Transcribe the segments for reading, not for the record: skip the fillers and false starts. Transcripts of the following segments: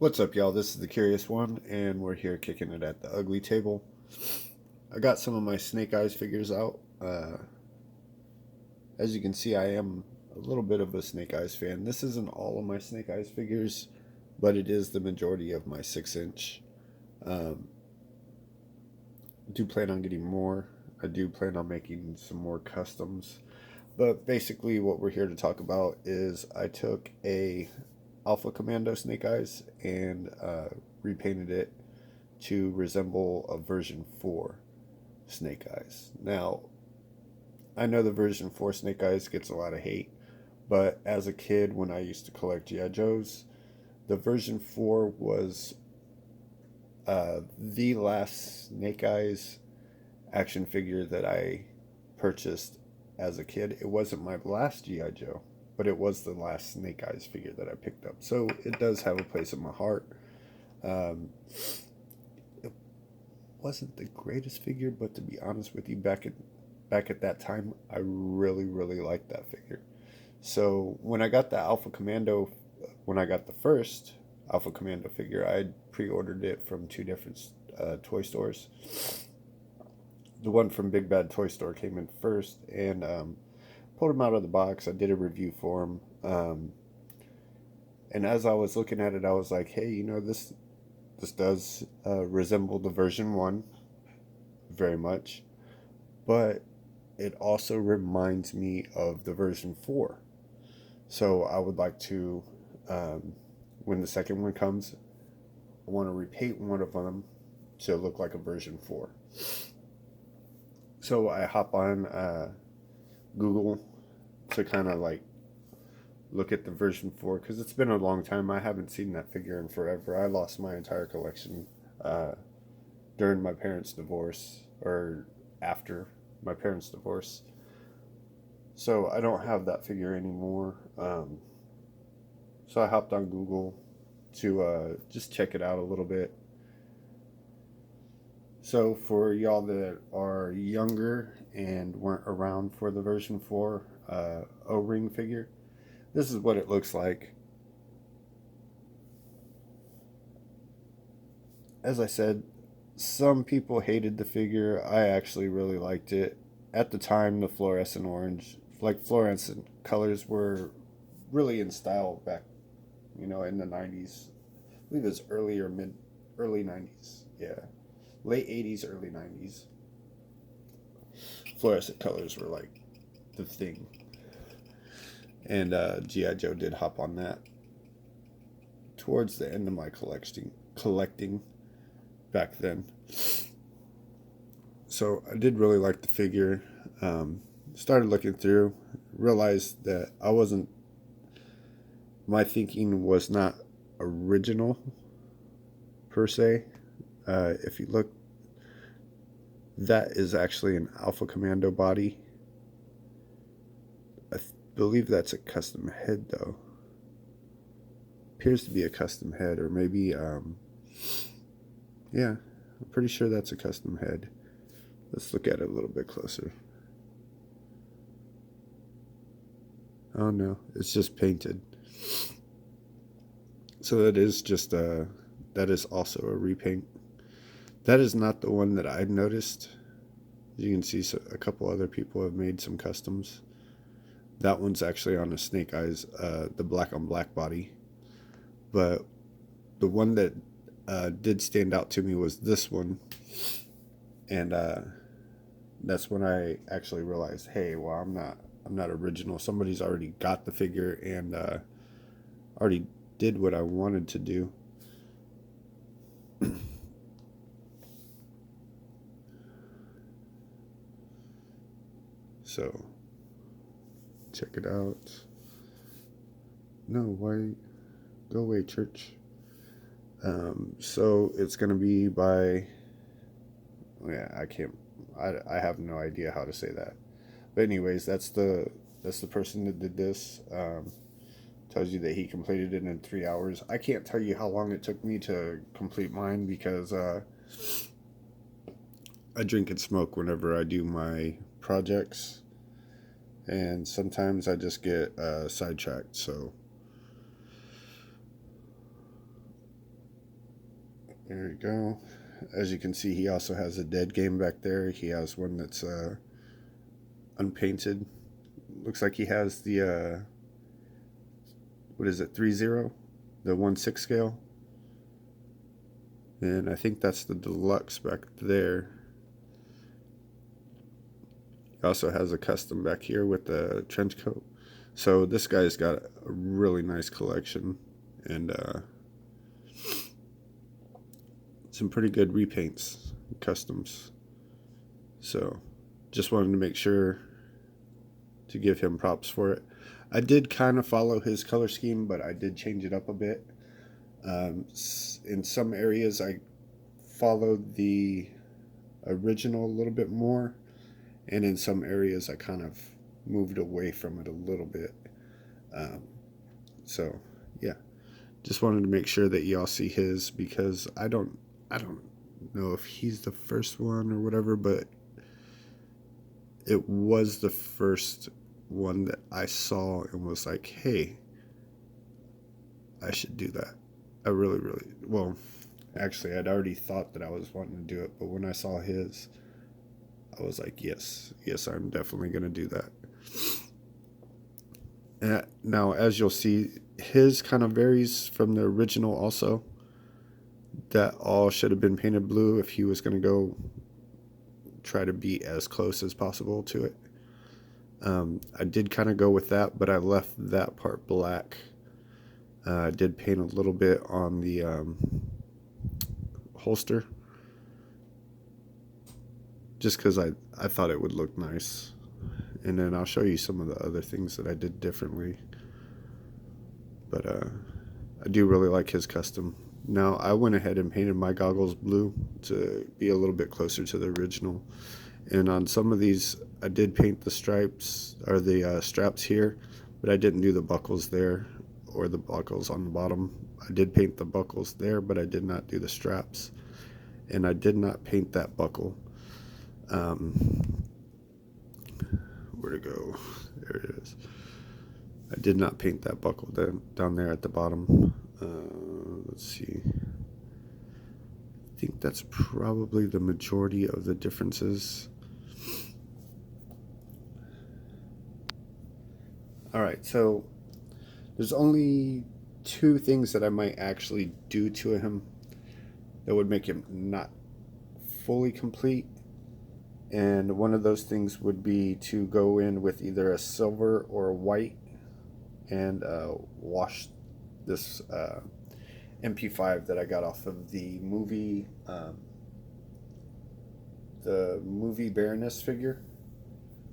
What's up, y'all? This is the Curious One, and we're here kicking it at the ugly table. I got some of my Snake Eyes figures out. As you can see, I am a little bit of a Snake Eyes fan. This isn't all of my Snake Eyes figures, but it is the majority of my 6 inch. Um, I do plan on getting more. I do plan on making some more customs. But basically, what we're here to talk about is I took a Alpha Commando Snake Eyes and repainted it to resemble a version 4 Snake Eyes. Now, I know the version 4 Snake Eyes gets a lot of hate, but as a kid, when I used to collect G.I. Joes, the version 4 was the last Snake Eyes action figure that I purchased as a kid. It wasn't my last G.I. Joe, but it was the last Snake Eyes figure that I picked up. So it does have a place in my heart. Um, it wasn't the greatest figure, but to be honest with you, back at that time, I really liked that figure. So when I got the Alpha Commando, when I got the first Alpha Commando figure, I pre-ordered it from two different toy stores. The one from Big Bad Toy Store came in first, and pulled him out of the box. I did a review for him, and as I was looking at it, I was like, "Hey, this does resemble the version 1 very much, but it also reminds me of the version 4. So I would like to, when the second one comes, I want to repaint one of them to look like a version 4. So I hop on Google to kind of like look at the version 4 because it's been a long time. I haven't seen that figure in forever. I lost my entire collection uh, during my parents' divorce or after my parents' divorce. So I don't have that figure anymore. So I hopped on Google to just check it out a little bit. So for y'all that are younger and weren't around for the version 4 O-ring figure, this is what it looks like. As I said, some people hated the figure. I actually really liked it. At the time, the fluorescent orange, like fluorescent colors, were really in style back, in the 90s. I believe it was early 90s. Yeah. Late 80s, early 90s. Fluorescent colors were like the thing. And G.I. Joe did hop on that towards the end of my collecting back then. So I did really like the figure. Started looking through, realized that my thinking was not original per se. If you look, that is actually an Alpha Commando body. I believe that's a custom head, though. Appears to be a custom head, or maybe, yeah, I'm pretty sure that's a custom head. Let's look at it a little bit closer. Oh no, it's just painted. So that is also a repaint. That is not the one that I've noticed. As you can see, a couple other people have made some customs. That one's actually on a Snake Eyes, the black on black body. But the one that did stand out to me was this one, and that's when I actually realized, hey, well, I'm not original. Somebody's already got the figure and already did what I wanted to do. So check it out. No, why? Go away, church. So it's gonna be by. Yeah, I can't. I have no idea how to say that. But anyways, that's the person that did this. Tells you that he completed it in 3 hours. I can't tell you how long it took me to complete mine because I drink and smoke whenever I do my projects, and sometimes I just get sidetracked. So There you go. As you can see, he also has a dead game back there. He has one that's unpainted. Looks like he has the what is it, 3-0, the 1/6 scale, and I think that's the deluxe back there. He also has a custom back here with the trench coat. So this guy's got a really nice collection, and some pretty good repaints, customs. So just wanted to make sure to give him props for it. I did kind of follow his color scheme, but I did change it up a bit. In some areas I followed the original a little bit more, and in some areas I kind of moved away from it a little bit. So yeah, just wanted to make sure that y'all see his, because I don't know if he's the first one or whatever, but it was the first one that I saw and was like, hey, I should do that. I really, well, actually, I'd already thought that I was wanting to do it, but when I saw his, I was like, yes, I'm definitely going to do that. And now, as you'll see, his kind of varies from the original also. That all should have been painted blue if he was going to go try to be as close as possible to it. I did kind of go with that, but I left that part black. I did paint a little bit on the holster, just because I thought it would look nice. And then I'll show you some of the other things that I did differently. But I do really like his custom. Now, I went ahead and painted my goggles blue to be a little bit closer to the original. And on some of these, I did paint the stripes, or the straps here, but I didn't do the buckles there, or the buckles on the bottom. I did paint the buckles there, but I did not do the straps. And I did not paint that buckle. Where'd it go? There it is. I did not paint that buckle down there at the bottom. Let's see. I think that's probably the majority of the differences. Alright, so there's only 2 things that I might actually do to him that would make him not fully complete. And one of those things would be to go in with either a silver or a white and wash this MP5 that I got off of the movie Baroness figure,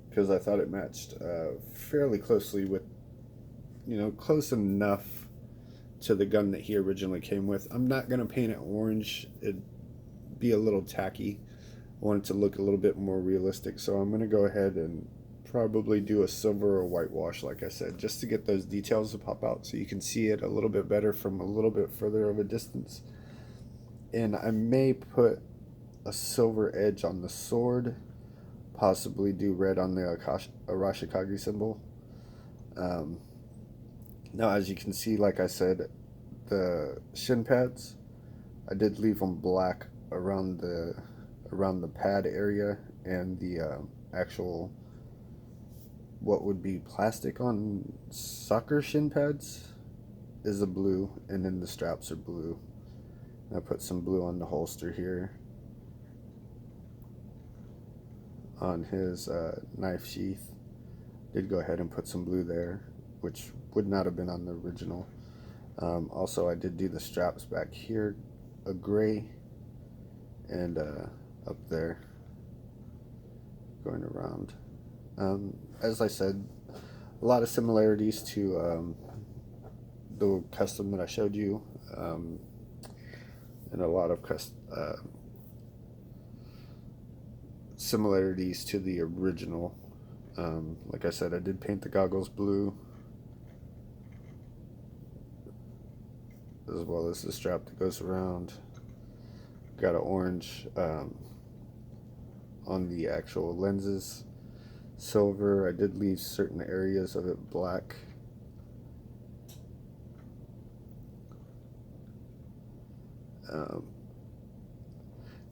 because I thought it matched fairly closely with, close enough to the gun that he originally came with. I'm not going to paint it orange. It'd be a little tacky. I want it to look a little bit more realistic, so I'm going to go ahead and probably do a silver or white wash, like I said, just to get those details to pop out so you can see it a little bit better from a little bit further of a distance. And I may put a silver edge on the sword, possibly do red on the Arashikage symbol. Now, as you can see, like I said, the shin pads, I did leave them black around the pad area, and the actual what would be plastic on soccer shin pads is a blue, and then the straps are blue. I put some blue on the holster here. On his knife sheath, did go ahead and put some blue there, which would not have been on the original. Also, I did do the straps back here, a gray, and up there, going around. As I said, a lot of similarities to the custom that I showed you, and a lot of similarities to the original. Like I said, I did paint the goggles blue, as well as the strap that goes around. Got an orange on the actual lenses. Silver, I did leave certain areas of it black.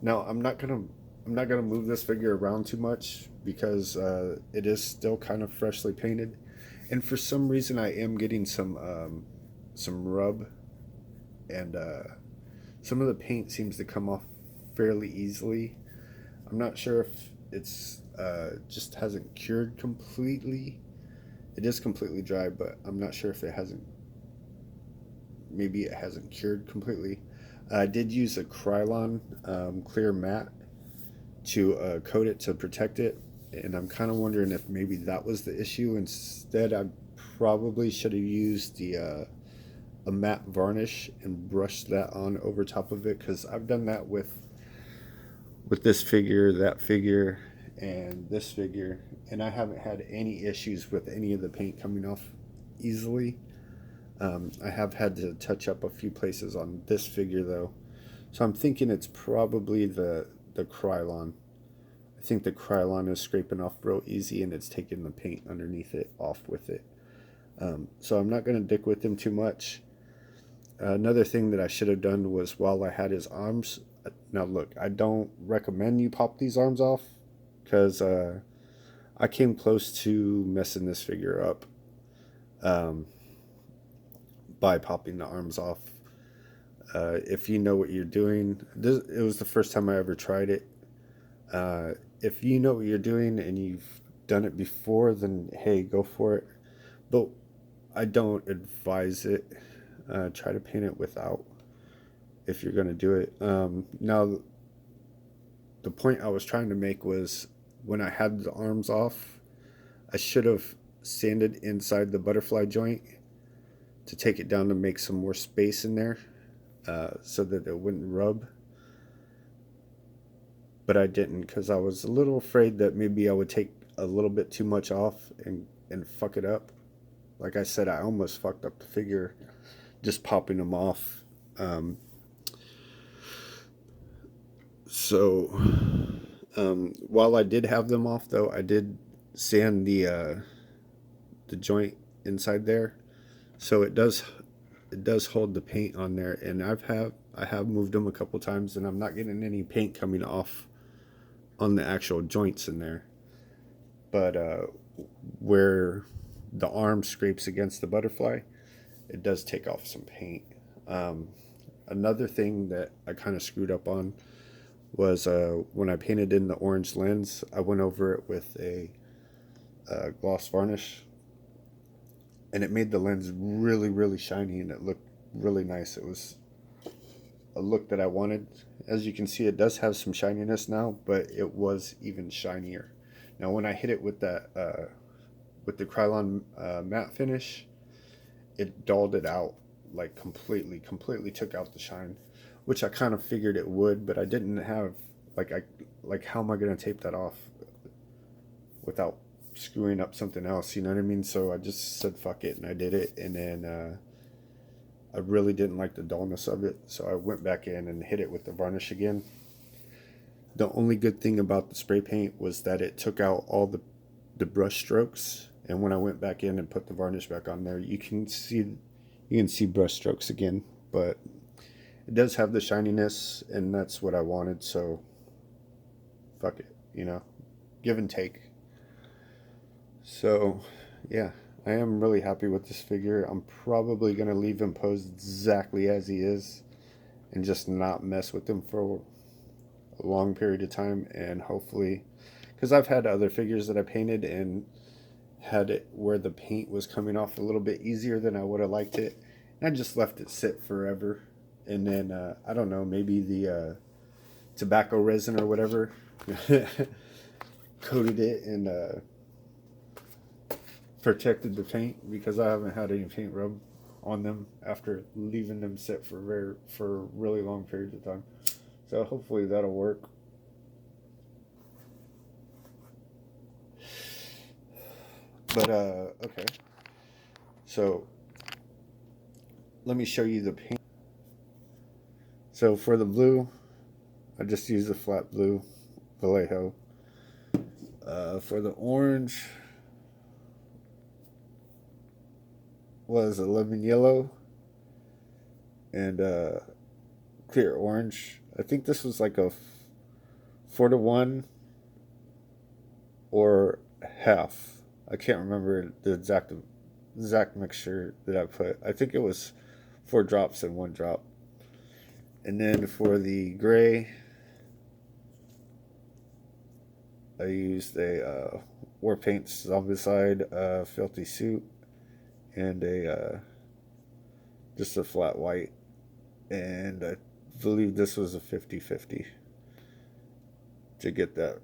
Now I'm not gonna move this figure around too much because it is still kind of freshly painted, and for some reason I am getting some rub, and some of the paint seems to come off fairly easily. I'm not sure if it's just hasn't cured completely. It is completely dry, but I'm not sure if it hasn't. Maybe it hasn't cured completely. I did use a Krylon clear matte to coat it to protect it, and I'm kind of wondering if maybe that was the issue. Instead, I probably should have used the a matte varnish and brushed that on over top of it, because I've done that with this figure, that figure, and this figure, and I haven't had any issues with any of the paint coming off easily. I have had to touch up a few places on this figure though, so I'm thinking it's probably the Krylon. I think the Krylon is scraping off real easy, and it's taking the paint underneath it off with it. So I'm not going to dick with him too much. Another thing that I should have done was, while I had his arms, now look, I don't recommend you pop these arms off, because I came close to messing this figure up um, by popping the arms off. If you know what you're doing, it was the first time I ever tried it. If you know what you're doing and you've done it before, then hey, go for it. But I don't advise it. Try to paint it without, if you're going to do it. Now, the point I was trying to make was, when I had the arms off, I should have sanded inside the butterfly joint to take it down to make some more space in there, so that it wouldn't rub. But I didn't, because I was a little afraid that maybe I would take a little bit too much off and fuck it up. Like I said, I almost fucked up the figure just popping them off. So while I did have them off though, I did sand the joint inside there, so it does hold the paint on there, and I have moved them a couple times, and I'm not getting any paint coming off on the actual joints in there. But where the arm scrapes against the butterfly, it does take off some paint. Another thing that I kind of screwed up on was when I painted in the orange lens, I went over it with a gloss varnish, and it made the lens really, really shiny, and it looked really nice. It was a look that I wanted. As you can see, it does have some shininess now, but it was even shinier. Now, when I hit it with that with the Krylon matte finish, it dulled it out, like completely took out the shine, which I kind of figured it would, but I didn't have, like how am I gonna tape that off without screwing up something else? You know what I mean? So I just said fuck it, and I did it, and then I really didn't like the dullness of it, so I went back in and hit it with the varnish again. The only good thing about the spray paint was that it took out all the brush strokes, and when I went back in and put the varnish back on there, you can see brush strokes again, but it does have the shininess, and that's what I wanted, so fuck it, give and take. So yeah, I am really happy with this figure. I'm probably going to leave him posed exactly as he is and just not mess with him for a long period of time, and hopefully, because I've had other figures that I painted and had it where the paint was coming off a little bit easier than I would have liked it, and I just left it sit forever, and then I don't know, maybe the tobacco resin or whatever coated it and protected the paint, because I haven't had any paint rub on them after leaving them sit for really long periods of time. So hopefully that'll work. But okay. So let me show you the paint. So for the blue, I just used the flat blue Vallejo. For the orange was a lemon yellow and clear orange. I think this was like a 4-to-1 or half. I can't remember the exact mixture that I put. I think it was 4 drops and 1 drop. And then for the gray, I used a war paint zombicide filthy suit and a just a flat white, and I believe this was a 50-50 to get that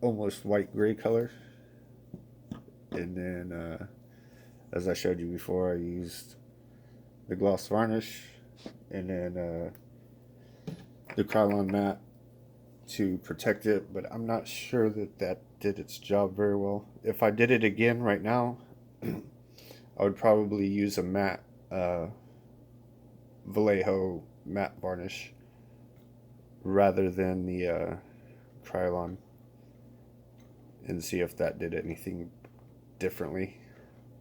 almost white gray color. And then as I showed you before, I used the gloss varnish and then the Krylon matte to protect it, but I'm not sure that that did its job very well. If I did it again right now, I would probably use a matte Vallejo matte varnish rather than the Krylon, and see if that did anything differently.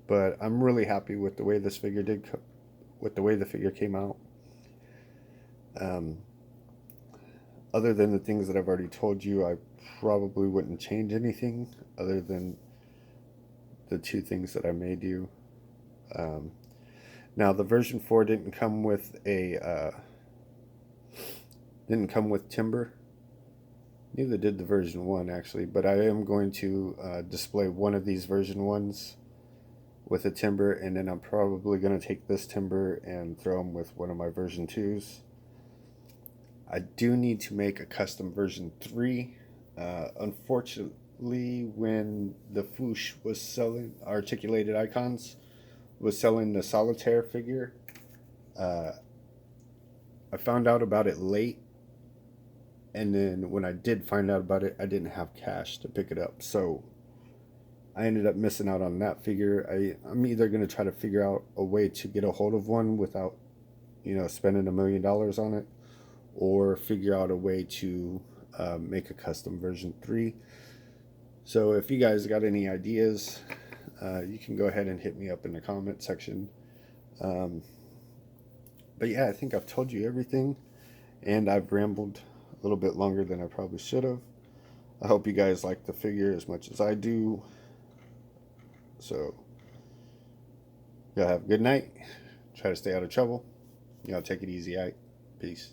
But I'm really happy with the way this figure with the way the figure came out. Other than the things that I've already told you, I probably wouldn't change anything other than the 2 things that I made you. Now the version 4 didn't come with timber. Neither did the version 1 actually, but I am going to display one of these version 1s with a timber, and then I'm probably going to take this timber and throw them with one of my version 2s. I do need to make a custom version 3. Unfortunately, when the Foosh was selling Articulated Icons, was selling the solitaire figure, I found out about it late, and then when I did find out about it, I didn't have cash to pick it up, so I ended up missing out on that figure. I'm either going to try to figure out a way to get a hold of one without, spending $1 million on it, or figure out a way to make a custom version 3. So if you guys got any ideas, you can go ahead and hit me up in the comment section. But yeah, I think I've told you everything, and I've rambled a little bit longer than I probably should have. I hope you guys like the figure as much as I do. So, y'all have a good night. Try to stay out of trouble. Y'all take it easy, all right? Peace.